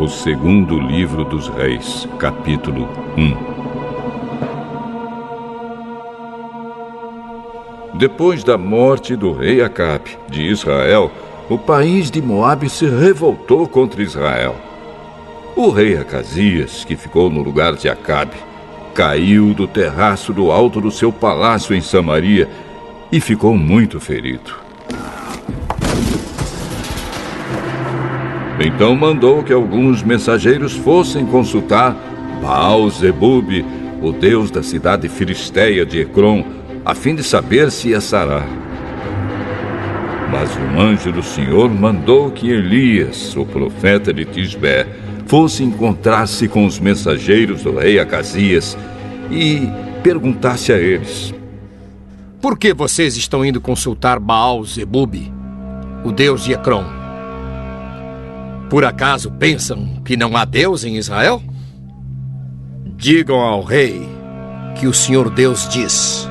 O segundo livro dos Reis, capítulo 1. Depois da morte do rei Acabe de Israel, o país de Moabe se revoltou contra Israel. O rei Acasias, que ficou no lugar de Acabe, caiu do terraço do alto do seu palácio em Samaria e ficou muito ferido. Então mandou que alguns mensageiros fossem consultar Baal-zebub, o deus da cidade filisteia de Ecrom, a fim de saber se ia sarar. Mas um anjo do Senhor mandou que Elias, o profeta de Tisbé, fosse encontrar-se com os mensageiros do rei Acasias e perguntasse a eles: Por que vocês estão indo consultar Baal-zebub, o deus de Ecrom? Por acaso pensam que não há Deus em Israel? Digam ao rei que o Senhor Deus diz: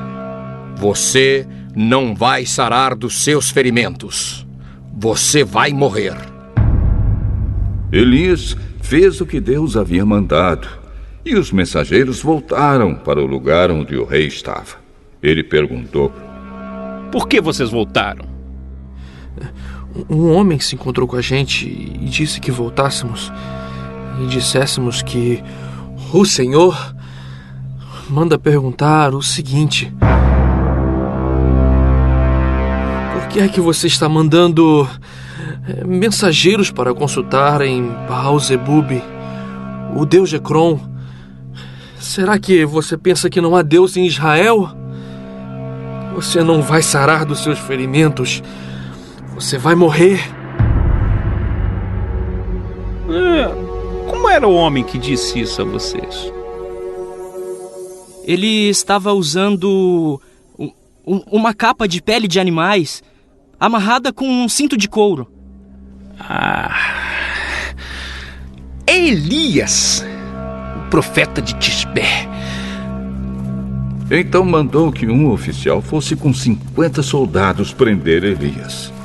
você não vai sarar dos seus ferimentos. Você vai morrer. Elias fez o que Deus havia mandado, e os mensageiros voltaram para o lugar onde o rei estava. Ele perguntou: Por que vocês voltaram? Um homem se encontrou com a gente e disse que voltássemos e disséssemos que o Senhor manda perguntar o seguinte: por que é que você está mandando mensageiros para consultarem Baal-zebub, o deus de Ecrom? Será que você pensa que não há Deus em Israel? Você não vai sarar dos seus ferimentos. Você vai morrer. Como era o homem que disse isso a vocês? Ele estava usando uma capa de pele de animais, amarrada com um cinto de couro. Elias, o profeta de Tisbé. Então mandou que um oficial fosse com 50 soldados prender Elias.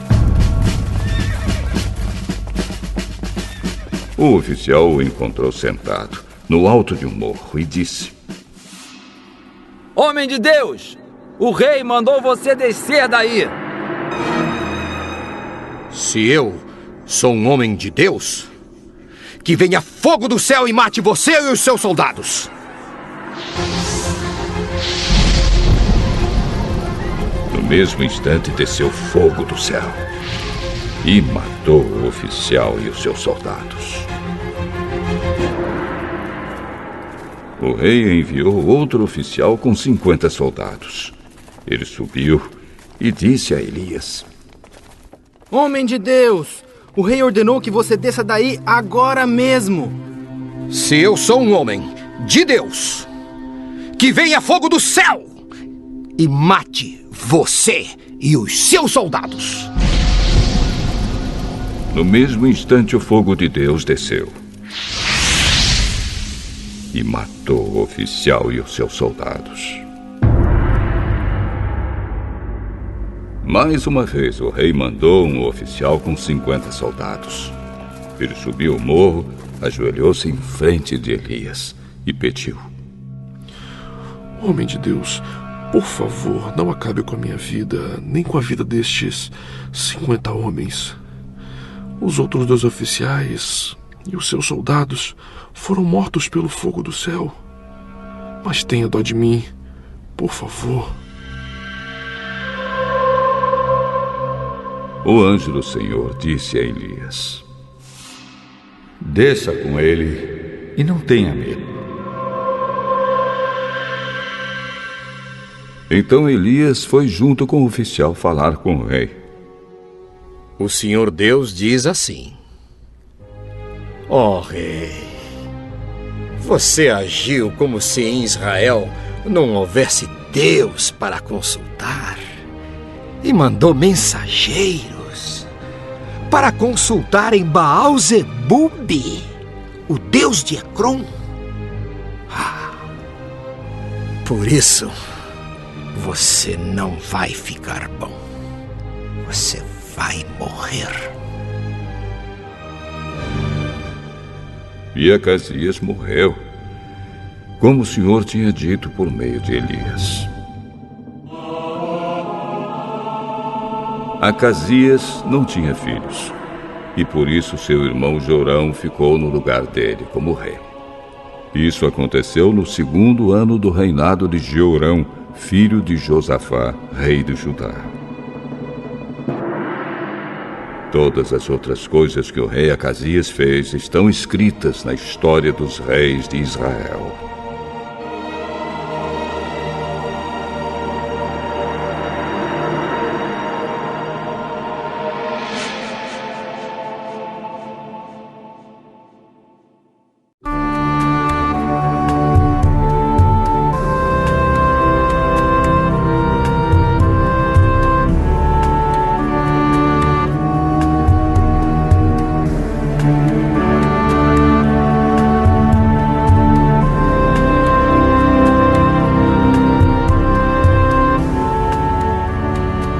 O oficial o encontrou sentado no alto de um morro e disse: Homem de Deus, o rei mandou você descer daí. Se eu sou um homem de Deus, que venha fogo do céu e mate você e os seus soldados. No mesmo instante desceu fogo do céu e matou o oficial e os seus soldados. O rei enviou outro oficial com 50 soldados. Ele subiu e disse a Elias: Homem de Deus, o rei ordenou que você desça daí agora mesmo. Se eu sou um homem de Deus, que venha fogo do céu e mate você e os seus soldados. No mesmo instante, o fogo de Deus desceu e matou o oficial e os seus soldados. Mais uma vez, o rei mandou um oficial com 50 soldados. Ele subiu o morro, ajoelhou-se em frente de Elias e pediu: Homem de Deus, por favor, não acabe com a minha vida, nem com a vida destes 50 homens. Os outros 2 oficiais e os seus soldados foram mortos pelo fogo do céu. Mas tenha dó de mim, por favor. O anjo do Senhor disse a Elias: Desça com ele e não tenha medo. Então Elias foi junto com o oficial falar com o rei. O Senhor Deus diz assim: Ó rei, você agiu como se em Israel não houvesse Deus para consultar e mandou mensageiros para consultarem Baal-zebub, o deus de Ecrom. Por isso, você não vai ficar bom. Você vai morrer. E Acasias morreu, como o Senhor tinha dito por meio de Elias. Acasias não tinha filhos, e por isso seu irmão Jorão ficou no lugar dele como rei. Isso aconteceu no 2º ano do reinado de Jeorão, filho de Josafá, rei de Judá. Todas as outras coisas que o rei Acasias fez estão escritas na história dos reis de Israel.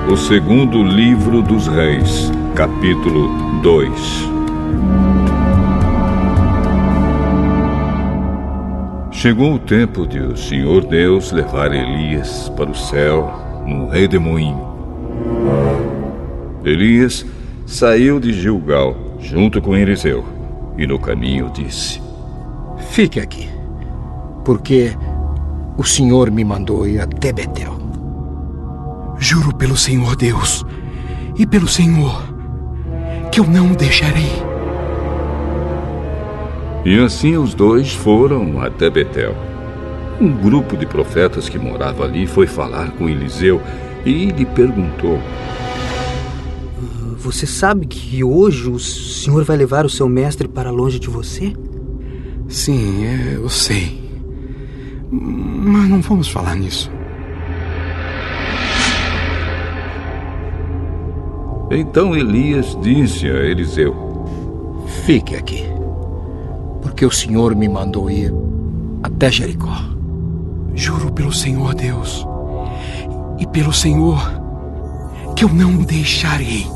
O 2º livro dos Reis, capítulo 2. Chegou o tempo de o Senhor Deus levar Elias para o céu num redemoinho. Elias saiu de Gilgal junto com Eliseu e no caminho disse: Fique aqui, porque o Senhor me mandou ir até Betel. Juro pelo Senhor Deus e pelo Senhor que eu não o deixarei. E assim os dois foram até Betel. Um grupo de profetas que morava ali foi falar com Eliseu e lhe perguntou: Você sabe que hoje o Senhor vai levar o seu mestre para longe de você? Sim, eu sei. Mas não vamos falar nisso. Então Elias disse a Eliseu: Fique aqui, porque o Senhor me mandou ir até Jericó. Juro pelo Senhor Deus e pelo Senhor que eu não o deixarei.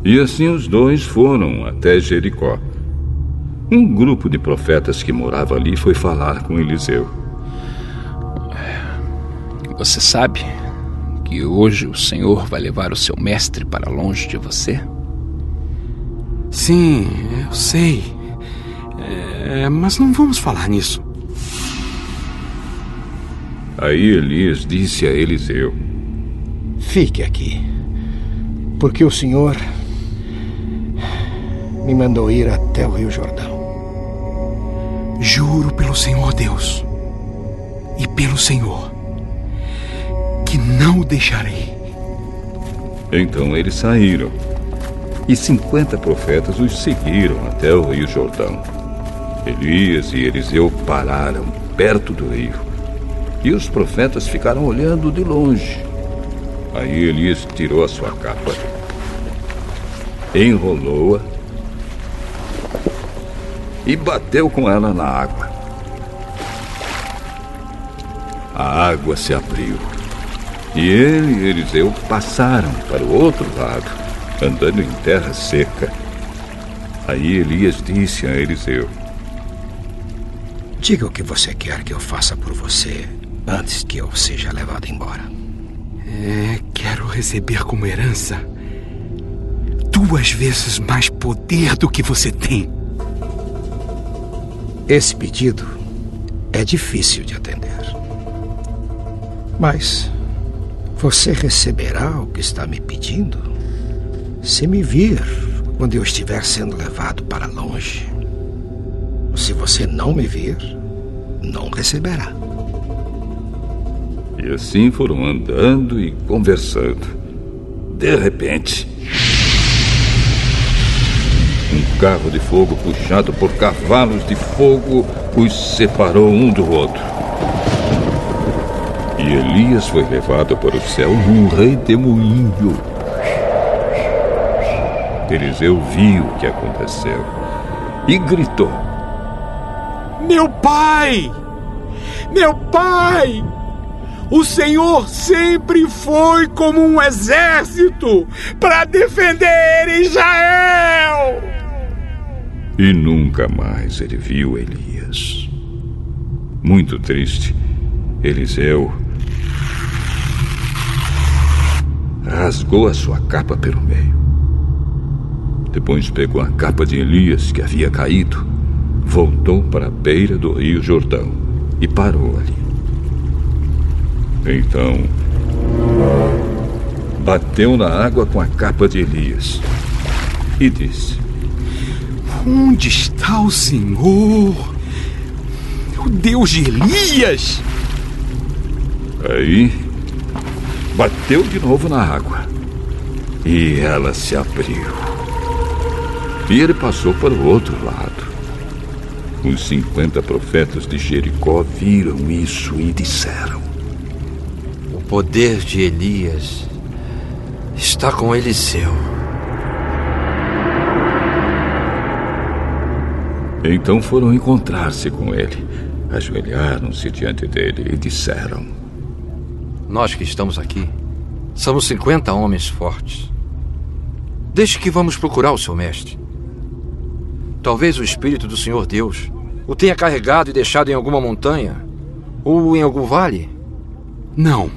E assim os dois foram até Jericó. Um grupo de profetas que morava ali foi falar com Eliseu: Você sabe que hoje o Senhor vai levar o seu mestre para longe de você? Sim, eu sei. Mas não vamos falar nisso. Aí Elias disse a Eliseu: Fique aqui, porque o Senhor me mandou ir até o Rio Jordão. Juro pelo Senhor Deus e pelo Senhor que não o deixarei. Então eles saíram, e 50 profetas os seguiram até o Rio Jordão. Elias e Eliseu pararam perto do rio, e os profetas ficaram olhando de longe. Aí Elias tirou a sua capa, enrolou-a e bateu com ela na água. A água se abriu, e ele e Eliseu passaram para o outro lado, andando em terra seca. Aí Elias disse a Eliseu: Diga o que você quer que eu faça por você antes que eu seja levado embora. Quero receber como herança 2 vezes mais poder do que você tem. Esse pedido é difícil de atender. Mas você receberá o que está me pedindo se me vir quando eu estiver sendo levado para longe. Se você não me vir, não receberá. E assim foram andando e conversando. De repente, um carro de fogo puxado por cavalos de fogo os separou um do outro. E Elias foi levado para o céu num redemoinho. Eliseu viu o que aconteceu e gritou: Meu pai! Meu pai! O Senhor sempre foi como um exército para defender Israel! E nunca mais ele viu Elias. Muito triste, Eliseu rasgou a sua capa pelo meio. Depois pegou a capa de Elias, que havia caído, voltou para a beira do rio Jordão e parou ali. Então, bateu na água com a capa de Elias e disse: Onde está o Senhor, o Deus de Elias? Aí, bateu de novo na água e ela se abriu. E ele passou para o outro lado. Os 50 profetas de Jericó viram isso e disseram: O poder de Elias está com Eliseu. Então foram encontrar-se com ele, ajoelharam-se diante dele e disseram: Nós que estamos aqui somos 50 homens fortes. Deixe que vamos procurar o seu mestre. Talvez o Espírito do Senhor Deus o tenha carregado e deixado em alguma montanha ou em algum vale. Não,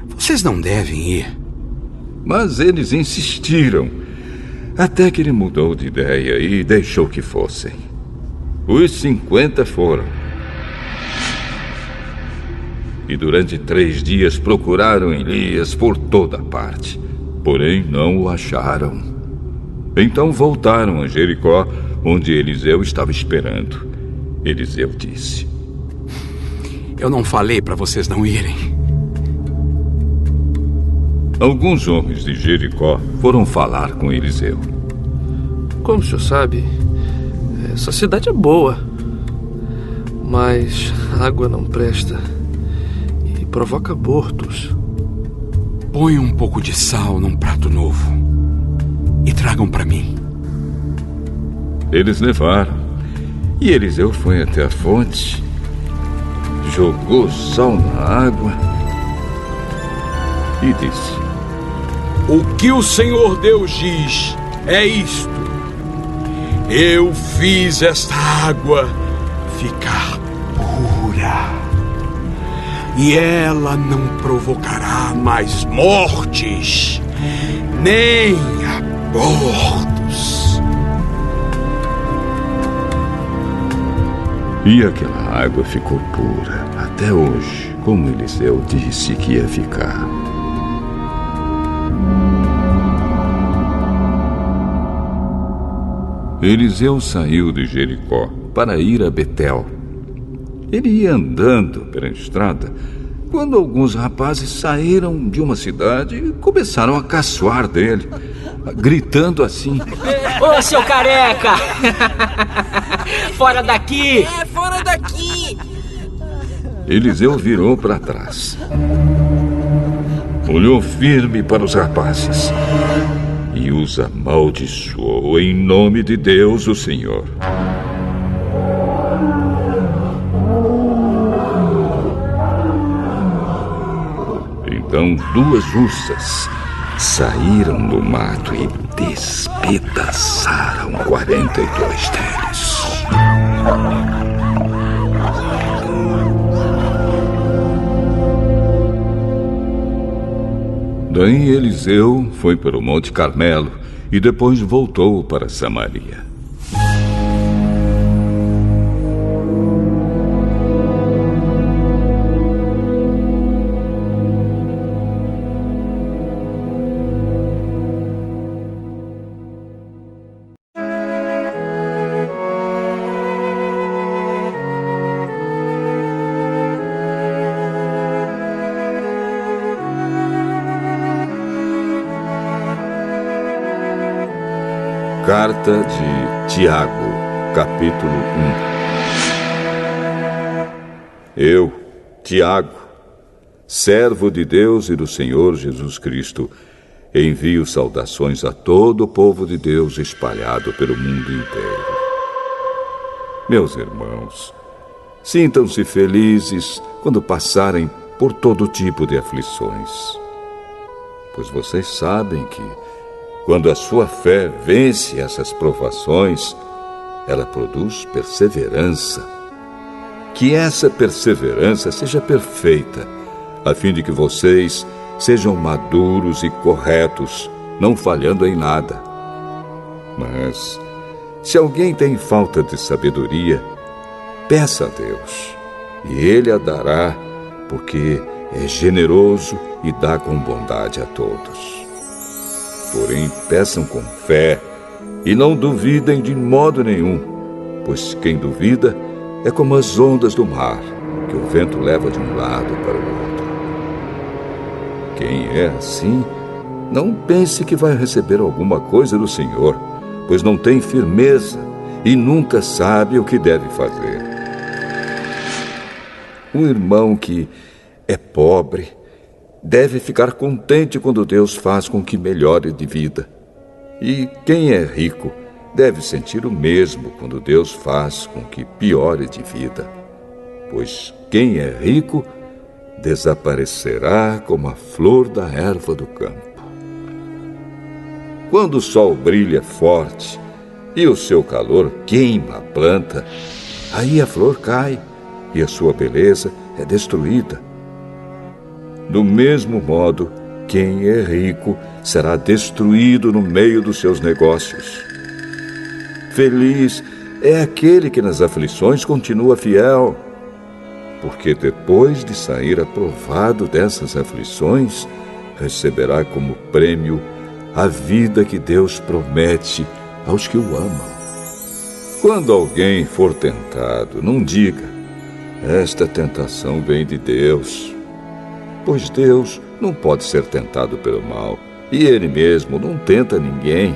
vocês não devem ir. Mas eles insistiram, até que ele mudou de ideia e deixou que fossem. Os 50 foram. E durante 3 dias procuraram Elias por toda parte, porém não o acharam. Então voltaram a Jericó, onde Eliseu estava esperando. Eliseu disse: Eu não falei para vocês não irem. Alguns homens de Jericó foram falar com Eliseu. Como o senhor sabe, essa cidade é boa, mas a água não presta e provoca abortos. Põe um pouco de sal num prato novo e tragam para mim. Eles levaram, e Eliseu foi até a fonte, jogou sal na água e disse: O que o Senhor Deus diz é isto: eu fiz esta água ficar pura, e ela não provocará mais mortes, nem abortos. E aquela água ficou pura até hoje, como Eliseu disse que ia ficar. Eliseu saiu de Jericó para ir a Betel. Ele ia andando pela estrada quando alguns rapazes saíram de uma cidade e começaram a caçoar dele, gritando assim: Ô, seu careca! Fora daqui! Fora daqui! Eliseu virou para trás, olhou firme para os rapazes e os amaldiçoou em nome de Deus, o Senhor. Então 2 ursas saíram do mato e despedaçaram 42 deles. Daí Eliseu foi para o Monte Carmelo e depois voltou para Samaria. Carta de Tiago, capítulo 1. Eu, Tiago, servo de Deus e do Senhor Jesus Cristo, envio saudações a todo o povo de Deus espalhado pelo mundo inteiro. Meus irmãos, sintam-se felizes quando passarem por todo tipo de aflições, pois vocês sabem que, quando a sua fé vence essas provações, ela produz perseverança. Que essa perseverança seja perfeita, a fim de que vocês sejam maduros e corretos, não falhando em nada. Mas, se alguém tem falta de sabedoria, peça a Deus, e Ele a dará, porque é generoso e dá com bondade a todos. Porém, peçam com fé e não duvidem de modo nenhum, pois quem duvida é como as ondas do mar, que o vento leva de um lado para o outro. Quem é assim, não pense que vai receber alguma coisa do Senhor, pois não tem firmeza e nunca sabe o que deve fazer. Um irmão que é pobre deve ficar contente quando Deus faz com que melhore de vida. E quem é rico deve sentir o mesmo quando Deus faz com que piore de vida. Pois quem é rico desaparecerá como a flor da erva do campo. Quando o sol brilha forte e o seu calor queima a planta, aí a flor cai e a sua beleza é destruída. Do mesmo modo, quem é rico será destruído no meio dos seus negócios. Feliz é aquele que nas aflições continua fiel, porque depois de sair aprovado dessas aflições, receberá como prêmio a vida que Deus promete aos que o amam. Quando alguém for tentado, não diga: esta tentação vem de Deus, pois Deus não pode ser tentado pelo mal, e Ele mesmo não tenta ninguém.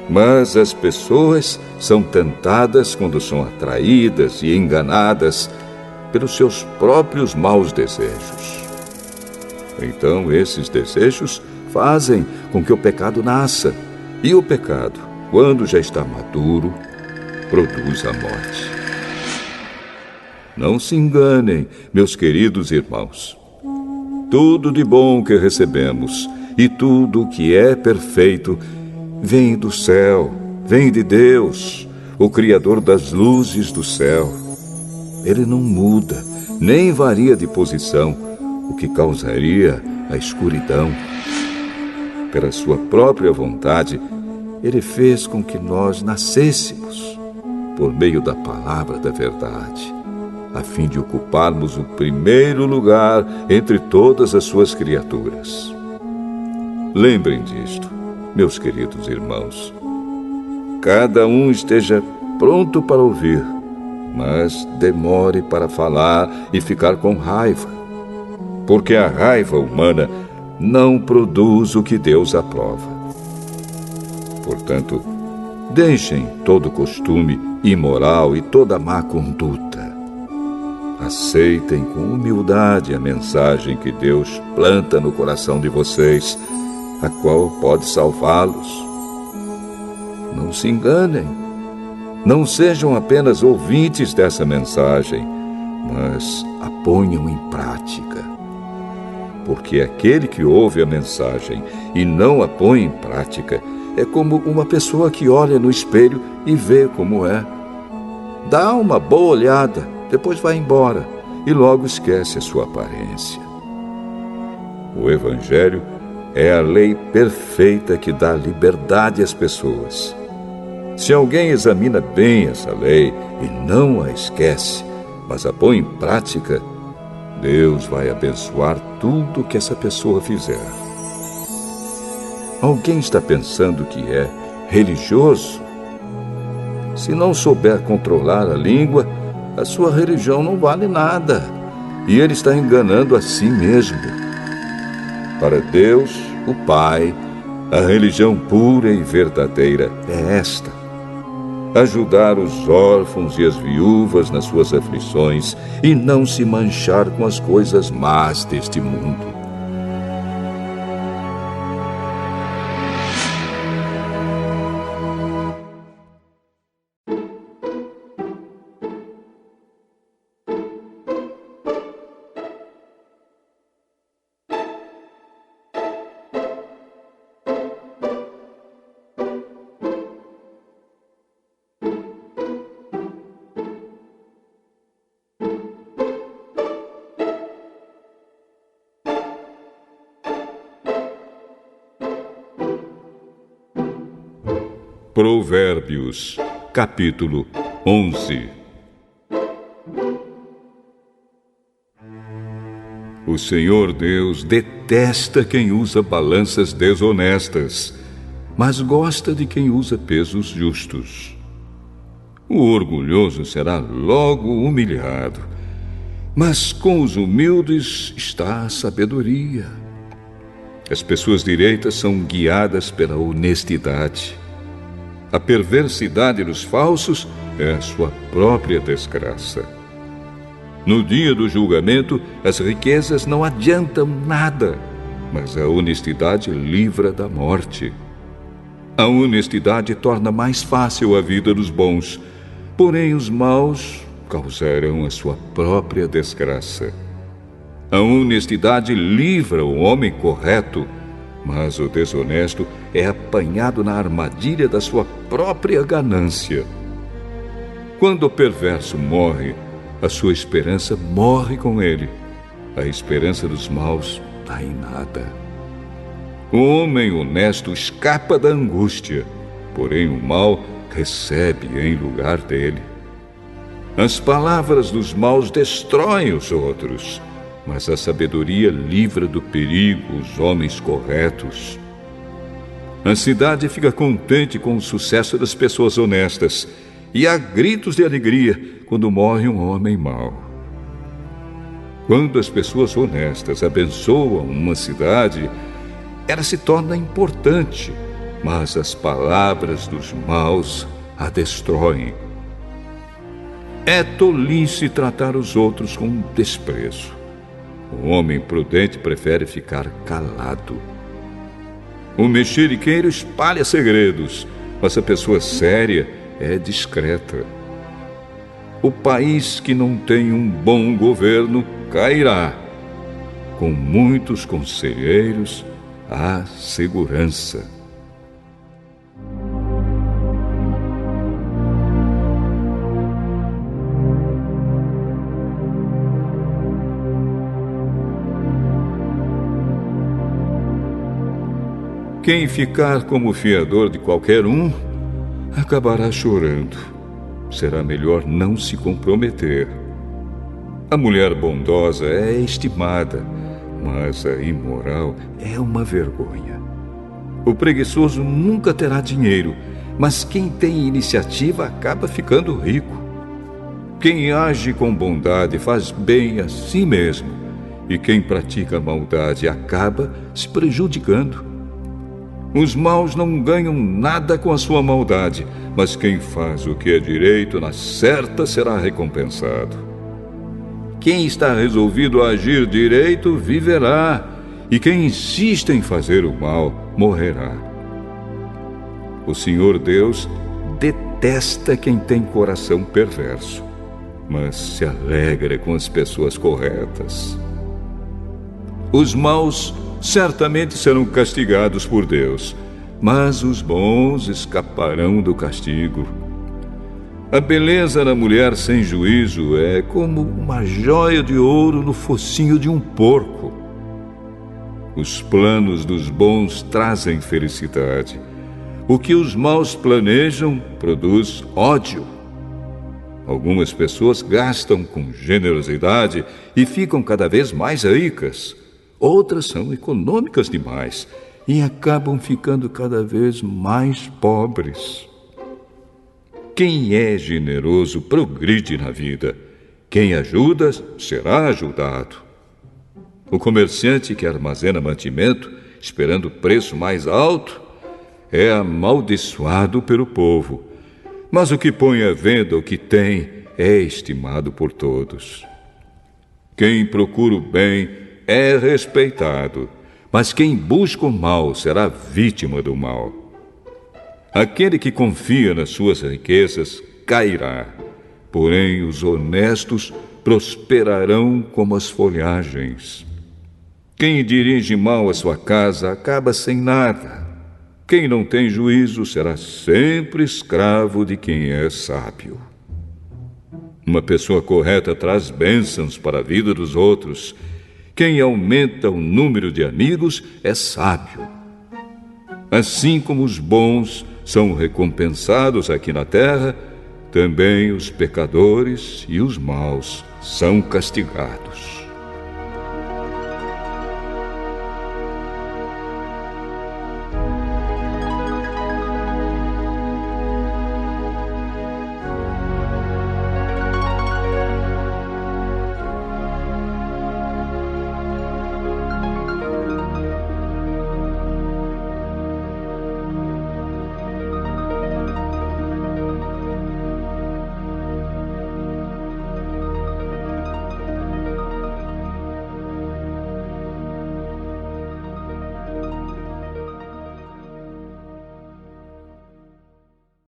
Mas as pessoas são tentadas quando são atraídas e enganadas pelos seus próprios maus desejos. Então, esses desejos fazem com que o pecado nasça, e o pecado, quando já está maduro, produz a morte. Não se enganem, meus queridos irmãos. Tudo de bom que recebemos e tudo o que é perfeito vem do céu, vem de Deus, o Criador das luzes do céu. Ele não muda, nem varia de posição, o que causaria a escuridão. Pela sua própria vontade, Ele fez com que nós nascêssemos por meio da palavra da verdade, a fim de ocuparmos o primeiro lugar entre todas as suas criaturas. Lembrem disto, meus queridos irmãos. Cada um esteja pronto para ouvir, mas demore para falar e ficar com raiva, porque a raiva humana não produz o que Deus aprova. Portanto, deixem todo costume imoral e toda má conduta. Aceitem com humildade a mensagem que Deus planta no coração de vocês, a qual pode salvá-los. Não se enganem. Não sejam apenas ouvintes dessa mensagem, mas a ponham em prática. Porque aquele que ouve a mensagem e não a põe em prática é como uma pessoa que olha no espelho e vê como é. Dá uma boa olhada, depois vai embora e logo esquece a sua aparência. O Evangelho é a lei perfeita que dá liberdade às pessoas. Se alguém examina bem essa lei e não a esquece, mas a põe em prática, Deus vai abençoar tudo que essa pessoa fizer. Alguém está pensando que é religioso? Se não souber controlar a língua, a sua religião não vale nada, e ele está enganando a si mesmo. Para Deus, o Pai, a religião pura e verdadeira é esta: ajudar os órfãos e as viúvas nas suas aflições e não se manchar com as coisas más deste mundo. Provérbios, capítulo 11. O Senhor Deus detesta quem usa balanças desonestas, mas gosta de quem usa pesos justos. O orgulhoso será logo humilhado, mas com os humildes está a sabedoria. As pessoas direitas são guiadas pela honestidade. A perversidade dos falsos é a sua própria desgraça. No dia do julgamento, as riquezas não adiantam nada, mas a honestidade livra da morte. A honestidade torna mais fácil a vida dos bons, porém os maus causarão a sua própria desgraça. A honestidade livra o homem correto, mas o desonesto é apanhado na armadilha da sua própria ganância. Quando o perverso morre, a sua esperança morre com ele. A esperança dos maus está em nada. O homem honesto escapa da angústia, porém o mal recebe em lugar dele. As palavras dos maus destroem os outros, mas a sabedoria livra do perigo os homens corretos. A cidade fica contente com o sucesso das pessoas honestas, e há gritos de alegria quando morre um homem mau. Quando as pessoas honestas abençoam uma cidade, ela se torna importante, mas as palavras dos maus a destroem. É tolice tratar os outros com desprezo. O homem prudente prefere ficar calado. O mexeriqueiro espalha segredos, mas a pessoa séria é discreta. O país que não tem um bom governo cairá. Com muitos conselheiros, há segurança. Quem ficar como fiador de qualquer um, acabará chorando. Será melhor não se comprometer. A mulher bondosa é estimada, mas a imoral é uma vergonha. O preguiçoso nunca terá dinheiro, mas quem tem iniciativa acaba ficando rico. Quem age com bondade faz bem a si mesmo, e quem pratica maldade acaba se prejudicando. Os maus não ganham nada com a sua maldade, mas quem faz o que é direito na certa será recompensado. Quem está resolvido a agir direito viverá, e quem insiste em fazer o mal morrerá. O Senhor Deus detesta quem tem coração perverso, mas se alegra com as pessoas corretas. Os maus certamente serão castigados por Deus, mas os bons escaparão do castigo. A beleza da mulher sem juízo é como uma joia de ouro no focinho de um porco. Os planos dos bons trazem felicidade. O que os maus planejam produz ódio. Algumas pessoas gastam com generosidade e ficam cada vez mais ricas. Outras são econômicas demais e acabam ficando cada vez mais pobres. Quem é generoso progride na vida. Quem ajuda será ajudado. O comerciante que armazena mantimento, esperando preço mais alto, é amaldiçoado pelo povo. Mas o que põe à venda o que tem é estimado por todos. Quem procura o bem é respeitado, mas quem busca o mal será vítima do mal. Aquele que confia nas suas riquezas cairá, porém os honestos prosperarão como as folhagens. Quem dirige mal a sua casa acaba sem nada. Quem não tem juízo será sempre escravo de quem é sábio. Uma pessoa correta traz bênçãos para a vida dos outros. Quem aumenta o número de amigos é sábio. Assim como os bons são recompensados aqui na terra, também os pecadores e os maus são castigados.